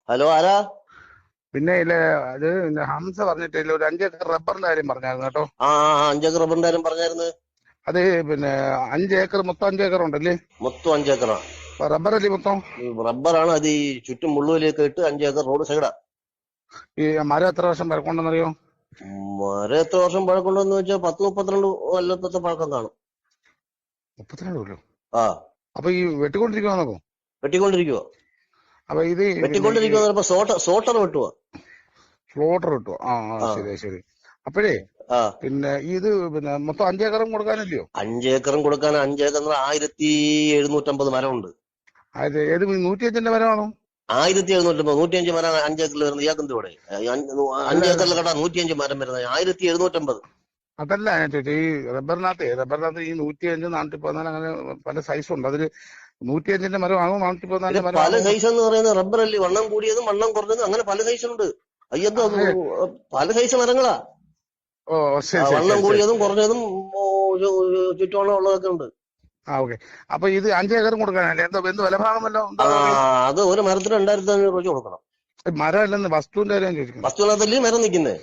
Hello, ആരാ? പിന്നെ ഇല്ല, അത് ഹംസ പറഞ്ഞിട്ടില്ല, ഒരു 5 ഏക്കർ റബ്ബറിന്റെ കാര്യം പറഞ്ഞായിരുന്നു കേട്ടോ. ആ 5 ഏക്കർ റബ്ബറിന്റെ കാര്യം പറഞ്ഞായിരുന്നു. അത് പിന്നെ 5 ഏക്കർ, മൊത്തം 5 ഏക്കർ ഉണ്ടല്ലേ? മൊത്തം 5 ഏക്കറാണ്. അപ്പൊ റബ്ബറല്ലേ മൊത്തം? റബ്ബറാണ്. അത് ഈ ചുറ്റും മുള്ളുവലിയൊക്കെ ഇട്ട് 5 ഏക്കർ റോഡ് സൈഡാ. ഈ മരം എത്ര വർഷം പഴക്കമുണ്ടെന്നറിയോ? മരം എത്ര വർഷം പഴക്കമുണ്ടെന്ന് വെച്ചാൽ 10-32 കൊല്ലത്തെ പഴക്കം കാണും. 32 കൊല്ലോ? ആ, അപ്പൊ ഈ വെട്ടിക്കൊണ്ടിരിക്കുവാന്നോ? വെട്ടിക്കൊണ്ടിരിക്കുവോ? അപ്പൊ ഇത് പിന്നെ ഈ വെട്ടിക്കൊണ്ടിരിക്കുവോ? സോട്ടർ വെട്ടുക. ഫ്ലോട്ടർ കിട്ടുവോ? ആ ആ, ആ ശരി ശരി. അപ്പോഴേ ആ പിന്നെ ഇത് പിന്നെ മൊത്തം 5 ഏക്കറും കൊടുക്കാനില്ലയോ? 5 ഏക്കറും കൊടുക്കാൻ 5 ഏക്കർ 1750 മരമുണ്ട്. അത് ഏത് 105ന്റെ മരമാണോ? 1750, 105 മരം 5 ഏക്കറിൽ വരുന്നത് ഇയാൾക്ക് ഇവിടെ. അല്ല 5 ഏക്കറിൽ കേട്ടാ 105 മരം വരുന്നത് 1750. അതല്ല ഞാൻ ചോദിച്ചത്, ഈ റബ്ബറിനകത്ത് ഈ 105, 414 അങ്ങനെ പല സൈസുണ്ട്. അതില് 105ന്റെ മരമാണോ പിന്നെ 414ന്റെ പല മരമാണോ? സൈസ് എന്ന് പറയുന്നത് റബ്ബറല്ലേ, വണ്ണം കൂടിയതും വണ്ണം കുറഞ്ഞതും അങ്ങനെ പല സൈസ് ഉണ്ട്. അയ്യന്തോ അത് ആ, പല സൈസ് മരങ്ങളാ. ഓ ശരി ശരി വണ്ണം ശരി ശരി. കൂടിയതും കുറഞ്ഞതും ചുറ്റോളം ഉള്ളതൊക്കെ ഉണ്ട്. ആ ഓക്കെ. അപ്പൊ ഇത് 5 ഏക്കറും കൊടുക്കാനല്ലേ? എന്തോ എന്ത് വിലഭാഗം വല്ലോ ആ, എന്താ പറയും? അത് ഒരു മരത്തിന് 2500 രൂപ കൊടുക്കണം. മരം അല്ലെന്ന്, വസ്തുവിന്റെ കാര്യം ചോദിക്കുന്നത്. വസ്തുവിനകത്തല്ലേ മരം നിൽക്കുന്നത്.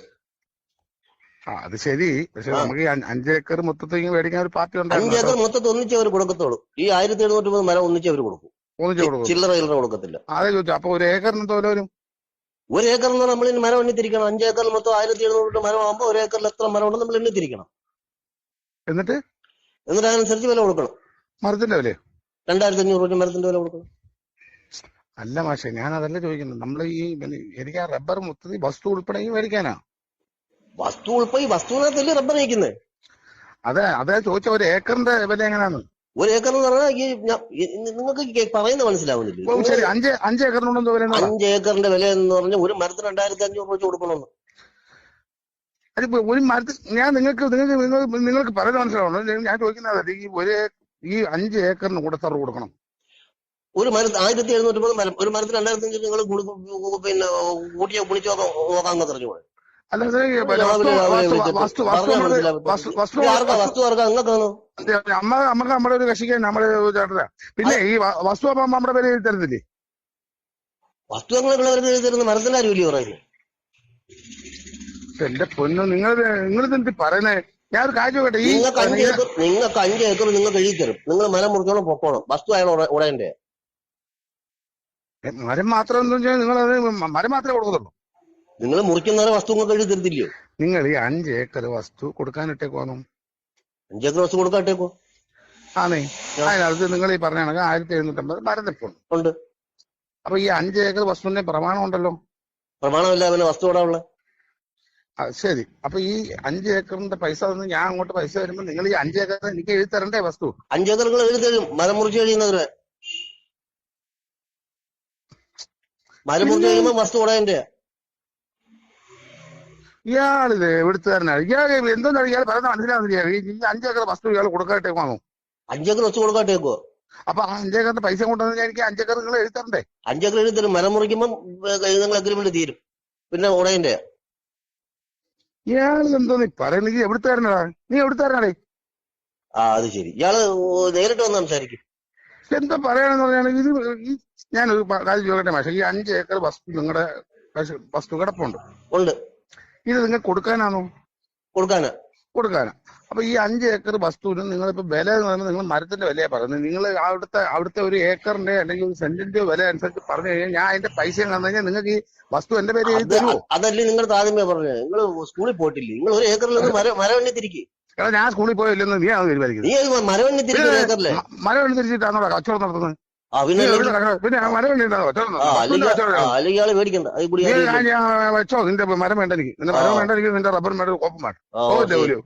ആ അത് ശരി. പക്ഷെ ആ, നമുക്ക് ഈ 5 ഏക്കർ മൊത്തത്തിൽ മേടിക്കാൻ ഒരു പാർട്ടി ഉണ്ടായിരുന്നു 5 കേട്ടോ. ഏക്കർ മൊത്തത്തിൽ ഒന്നിച്ചേ അവർ കൊടുക്കത്തുള്ളൂ. ഈ 1750 മരം ഒന്നിച്ചേ അവർ കൊടുക്കും. ഒന്നിച്ചു കൊടുക്കുള്ളൂ. ചില്ലറ ചില്ലറ കൊടുക്കത്തില്ല. അതെ ചോദിച്ചു. അപ്പൊ ഒരു ഏക്കറിന് എന്തോ വില വരും? ഒരു ഏക്കർ എന്ന് പറഞ്ഞാൽ നമ്മൾ ഇനി മരം എണ്ണിത്തിരിക്കണം. 5 ഏക്കറിൽ മൊത്തം 1700 രൂപ മരം ആകുമ്പോൾ ഒരു ഏക്കറിൽ എത്ര മരം ഉണ്ടെന്ന് നമ്മൾ എണ്ണിത്തിരിക്കണം. എന്നിട്ട് എന്നിട്ട് അതിനനുസരിച്ച് വില കൊടുക്കണം. മരത്തിന്റെ വിലയോ? 2500 രൂപ മരത്തിന്റെ വില കൊടുക്കണം. അല്ല മാഷെ, ഞാൻ അതല്ല ചോദിക്കുന്നത്. നമ്മൾ എനിക്ക് ആ റബ്ബർ മൊത്തത്തിൽ വസ്തു ഉൾപ്പെടെ മേടിക്കാനാ. വസ്തു ഉൾപ്പെടെ ഈ വസ്തുവിനകത്തല്ലേ റബ്ബർ നയിക്കുന്നത്. അതെ ചോദിച്ച, ഒരു ഏക്കറിന്റെ വില എങ്ങനെയാണ്? ഒരു ഏക്കർ എന്ന് പറഞ്ഞാൽ നിങ്ങൾക്ക് പറയുന്നത് മനസ്സിലാവുന്നില്ലേ? ഓ നിങ്ങൾ ശരി. 5 ഏക്കറിനുണ്ടെന്തോ വില എന്നോടാ? 5 ഏക്കറിന്റെ വില എന്ന് പറഞ്ഞാൽ ഒരു മരത്തിന് 2500 രൂപ കൊടുക്കണമെന്ന്. അതിപ്പോ ഒരു മരത്തിൽ ഞാൻ നിങ്ങൾക്ക് പറയുന്നത് മനസ്സിലാവണം. ഞാൻ ചോദിക്കുന്നത് ഈ 5 ഏക്കറിന് കൂടെ എത്ര കൊടുക്കണം? ഒരു മരത്തിന് 1750 മരം, ഒരു മരത്തിന് 2500 നിങ്ങൾ പിന്നെ കൂട്ടിയോ കുണിച്ചോ നോക്കാമെന്ന് പറഞ്ഞുകൂടെ? അല്ലാതെ നിങ്ങൾ വസ്തു രാവിലെ രാവിലെ വസ്തു വിളിച്ചിട്ട് വസ്തു വസ്തു പറഞ്ഞാൽ നമ്മുടെ മനസ്സിലാവത്തില്ല. വസ്തു ഇത് ആർക്കാ വസ്തു ആർക്കാ നിങ്ങൾക്കാണോ? നമുക്ക് നമ്മുടെ ഒരു കക്ഷിക്ക് നമ്മുടെ ചേട്ടനാ. പിന്നെ ഈ വസ്തു അപ്പൊ നമ്മുടെ പേര് എഴുതി തരുന്നില്ലേ? വസ്തു നിങ്ങൾ തരുന്ന മരത്തിന്റെ കാര്യമില്ലേ പറയുന്നത്? എന്റെ പൊന്നു, നിങ്ങൾ പറയുന്നേ. ഞാൻ ഒരു കാര്യം ചോദിക്കട്ടെ. നിങ്ങൾക്ക് 5 ഏക്കർ നിങ്ങൾക്ക് എഴുതി തരും. നിങ്ങൾ മരം മുറിച്ചോളം പൊക്കോണം. വസ്തു അയാൾ ഉടയന്റെ. മരം മാത്രം എന്താ വെച്ചാൽ നിങ്ങൾ മരം മാത്രമേ കൊടുക്കത്തുള്ളൂ? നിങ്ങൾ മുറിക്കുന്നവരെ വസ്തു നിങ്ങൾക്ക് എഴുതി തരത്തില്ലയോ? നിങ്ങൾ ഈ 5 ഏക്കർ വസ്തു കൊടുക്കാനിട്ടേക്കോന്നു? 5 ഏക്കർ വസ്തു കൊടുക്കാട്ടേക്കോ? ആണേ. അതിനകത്ത് നിങ്ങൾ ഈ പറഞ്ഞ കണക്ക് 1750 മരം നിൽപ്പുണ്ട്. ഉണ്ട്. അപ്പൊ ഈ 5 ഏക്കർ വസ്തുവിന്റെ പ്രമാണം ഉണ്ടല്ലോ? പ്രമാണമില്ല പിന്നെ വസ്തു ഇവിടെ ഉള്ള. ശരി. അപ്പൊ ഈ 5 ഏക്കറിന്റെ പൈസ തന്ന് ഞാൻ അങ്ങോട്ട് പൈസ വരുമ്പോ നിങ്ങൾ ഈ 5 ഏക്കർ എനിക്ക് എഴുതി തരണ്ടേ വസ്തു? 5 ഏക്കർ നിങ്ങൾ എഴുതി തരും മരം മുറിച്ച് കഴിയുന്നവരെ. മരം മുറിച്ച് പിന്നെ കഴിയുമ്പോൾ വസ്തു ഉടയന്റെ. ഇയാളിത് എവിടുത്തുകാരനാണ്? ഇയാൾ എന്താണ് ഇയാൾ പറയുന്നത് മനസ്സിലാവുന്നില്ല. ഈ 5 ഏക്കർ വസ്തു ഇയാൾ കൊടുക്കാട്ടേക്കാണോ? 5 ഏക്കർ വസ്തു കൊടുക്കാട്ടേക്കോ? അപ്പൊ 5 ഏക്കറിന്റെ പൈസ കൊണ്ടുവന്ന് എനിക്ക് 5 ഏക്കർ നിങ്ങൾ എഴുതി തരണ്ടേ? 5 ഏക്കർ എഴുതി തരും. മരം മുറിക്കുമ്പോൾ നിങ്ങൾ അഗ്രിമെന്റ് തീരും. പിന്നെ ഉടയന്റെ. ഇയാൾ എന്തോ നീ പറയുന്നത്? നീ എവിടുത്തുകാരനാടേ? അത് ശരി. ഇയാള് നേരിട്ട് വന്ന് സംസാരിക്കും. എന്താ പറയാനെന്ന് പറയുകയാണെങ്കിൽ ഞാനൊരു കാര്യം ചോദിക്കട്ടെ മാഷെ. ഈ 5 ഏക്കർ വസ്തു നിങ്ങളുടെ വസ്തു കിടപ്പുണ്ട്. ഉണ്ട്. ഇത് നിങ്ങൾ കൊടുക്കാനാണോ? കൊടുക്കാനാ. കൊടുക്കാനാ. അപ്പൊ ഈ 5 ഏക്കർ വസ്തുവിന് നിങ്ങളിപ്പോ വില എന്ന് പറയുന്നത് നിങ്ങൾ മരത്തിന്റെ വിലയാ പറയുന്നത്. നിങ്ങൾ അവിടുത്തെ ഒരു ഏക്കറിന്റെ അല്ലെങ്കിൽ ഒരു സെന്റിന്റെ വില അനുസരിച്ച് പറഞ്ഞു കഴിഞ്ഞാൽ ഞാൻ അതിന്റെ പൈസ തന്നു കഴിഞ്ഞാൽ നിങ്ങൾക്ക് ഈ വസ്തു എന്റെ പേര് എഴുതി തരുമോ? അതല്ലേ നിങ്ങൾ ആദ്യമേ പറഞ്ഞത്. നിങ്ങൾ സ്കൂളിൽ പോയിട്ടില്ലേ? നിങ്ങൾ ഒരു ഏക്കറിൽ നിന്ന് മരം എണ്ണി തിരിക്കും. എടാ, ഞാൻ സ്കൂളിൽ പോയില്ലെന്ന് നീ ആണ് നീ തീരുമാനിക്കുന്നത്. മരം എണ്ണി തിരിക്കും ഏക്കറിലെ. മരം എണ്ണി തിരിച്ചിട്ടാണോ കച്ചവടം നടത്തുന്നത്? പിന്നെ പിന്നെ മരം എണ്ണിട്ടാണോ കച്ചവടം നടത്തുന്നത്? വസ്തുവിന്റെ കച്ചവടം. അല്ലെങ്കിൽ ഇയാള് മേടിക്കണ്ട. അത് കൂടി വെച്ചോ. നിന്റെ മരം വേണ്ട എനിക്ക്. നിന്റെ മരം വേണ്ട എനിക്ക്. നിന്റെ റബ്ബർ വേണ്ട, കോപ്പം വേണ്ട. പോയില്ലേ?